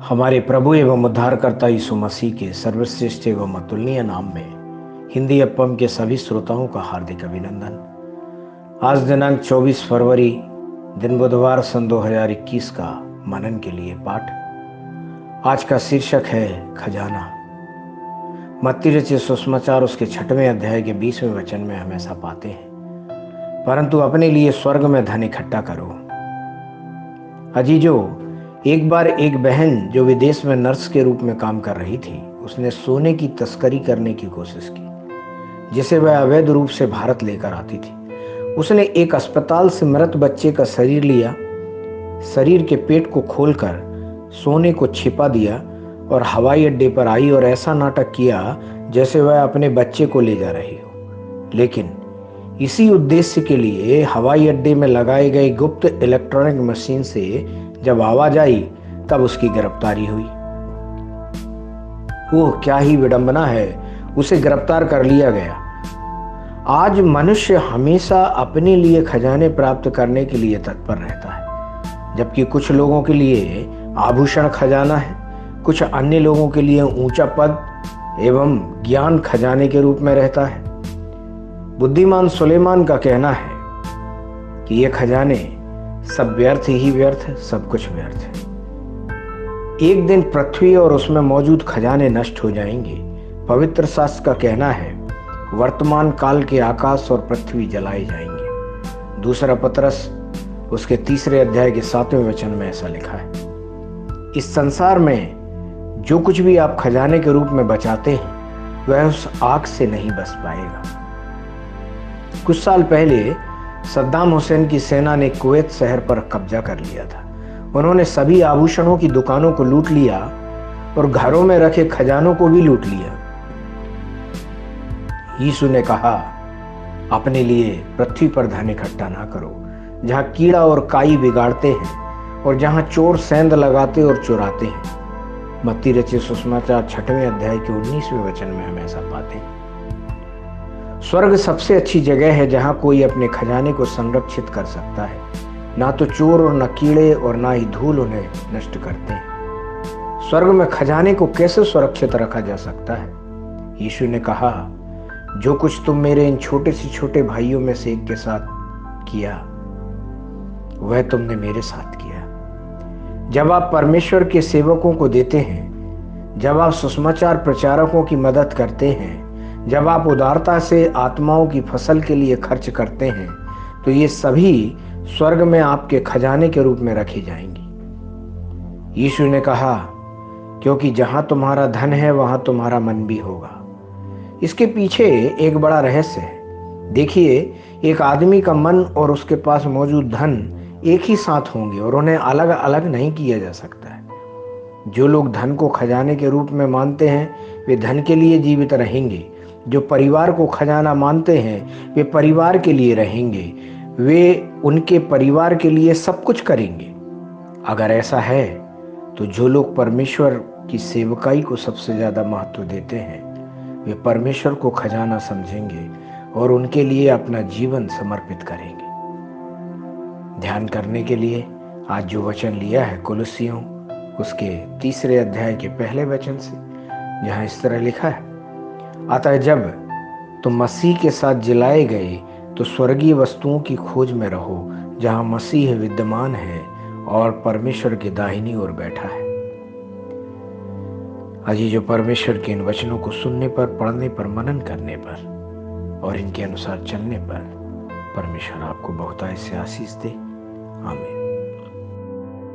हमारे प्रभु एवं उद्धारकर्ता यीशु मसीह के सर्वश्रेष्ठ एवं अतुलनीय नाम में हिंदी एफएम के सभी श्रोताओं का हार्दिक अभिनंदन। आज दिनांक 24 फरवरी दिन बुधवार सन 2021 का मनन के लिए पाठ। आज का शीर्षक है खजाना। मत्ती रचित सुसमाचार उसके 6वें अध्याय के 20वें वचन में हम ऐसा पाते हैं, परंतु अपने लिए स्वर्ग में धन इकट्ठा करो। अजीजों, एक बार एक बहन जो विदेश में नर्स के रूप में काम कर रही थी, उसने सोने की तस्करी करने की कोशिश की, जिसे वह अवैध रूप से भारत लेकर आती थी। उसने एक अस्पताल से मृत बच्चे का शरीर लिया, शरीर के पेट को खोलकर सोने को छिपा दिया और हवाई अड्डे पर आई और ऐसा नाटक किया जैसे वह अपने बच्चे को ले जा रही हो। लेकिन इसी उद्देश्य के लिए हवाई अड्डे में लगाए गए गुप्त इलेक्ट्रॉनिक मशीन से जब आवाज आई, तब उसकी गिरफ्तारी हुई। वो क्या ही विडंबना है, उसे गिरफ्तार कर लिया गया। आज मनुष्य हमेशा अपने लिए खजाने प्राप्त करने के लिए तत्पर रहता है, जबकि कुछ लोगों के लिए आभूषण खजाना है, कुछ अन्य लोगों के लिए ऊंचा पद एवं ज्ञान खजाने के रूप में रहता है। बुद्धिमान सुलेमान का कहना है कि ये खजाने सब व्यर्थ ही व्यर्थ, सब कुछ व्यर्थ है। एक दिन पृथ्वी और उसमें मौजूद खजाने नष्ट हो जाएंगे। पवित्र शास्त्र का कहना है वर्तमान काल के आकाश और पृथ्वी जलाए जाएंगे। दूसरा पतरस उसके 3 अध्याय के 7वें वचन में ऐसा लिखा है। इस संसार में जो कुछ भी आप खजाने के रूप में बचाते हैं, वह उस आग से नहीं बच पाएगा। कुछ साल पहले सद्दाम हुसैन की सेना ने कुवैत शहर पर कब्जा कर लिया था। उन्होंने सभी आभूषणों की दुकानों को लूट लिया और घरों में रखे खजानों को भी लूट लिया। यीशु ने कहा, अपने लिए पृथ्वी पर धन इकट्ठा ना करो, जहां कीड़ा और काई बिगाड़ते हैं और जहां चोर सेंध लगाते और चुराते हैं। मत्ती रचित सुसमाचार 6वें अध्याय के 19वें वचन में हम ऐसा पाते हैं। स्वर्ग सबसे अच्छी जगह है जहां कोई अपने खजाने को संरक्षित कर सकता है। ना तो चोर और न कीड़े और ना ही धूल उन्हें नष्ट करते हैं। स्वर्ग में खजाने को कैसे सुरक्षित रखा जा सकता है? यीशु ने कहा, जो कुछ तुम मेरे इन छोटे से छोटे भाइयों में से एक के साथ किया, वह तुमने मेरे साथ किया। जब आप परमेश्वर के सेवकों को देते हैं, जब आप सुसमाचार प्रचारकों की मदद करते हैं, जब आप उदारता से आत्माओं की फसल के लिए खर्च करते हैं, तो ये सभी स्वर्ग में आपके खजाने के रूप में रखी जाएंगी। यीशु ने कहा, क्योंकि जहां तुम्हारा धन है वहां तुम्हारा मन भी होगा। इसके पीछे एक बड़ा रहस्य है। देखिए, एक आदमी का मन और उसके पास मौजूद धन एक ही साथ होंगे और उन्हें अलग अलग नहीं किया जा सकता है। जो लोग धन को खजाने के रूप में मानते हैं, वे धन के लिए जीवित रहेंगे। जो परिवार को खजाना मानते हैं, वे परिवार के लिए रहेंगे। वे उनके परिवार के लिए सब कुछ करेंगे। अगर ऐसा है, तो जो लोग परमेश्वर की सेवकाई को सबसे ज्यादा महत्व देते हैं, वे परमेश्वर को खजाना समझेंगे और उनके लिए अपना जीवन समर्पित करेंगे। ध्यान करने के लिए आज जो वचन लिया है कुलुस्सियों उसके 3 अध्याय के पहले वचन से, जहां इस तरह लिखा है, अतः जब तुम मसीह के साथ जिलाए गए तो स्वर्गीय वस्तुओं की खोज में रहो, जहां मसीह विद्यमान है और परमेश्वर की दाहिनी ओर बैठा है। अजीजों, परमेश्वर के इन वचनों को सुनने पर, पढ़ने पर, मनन करने पर और इनके अनुसार चलने पर परमेश्वर आपको बहुतायत से आशीष दे। आमीन।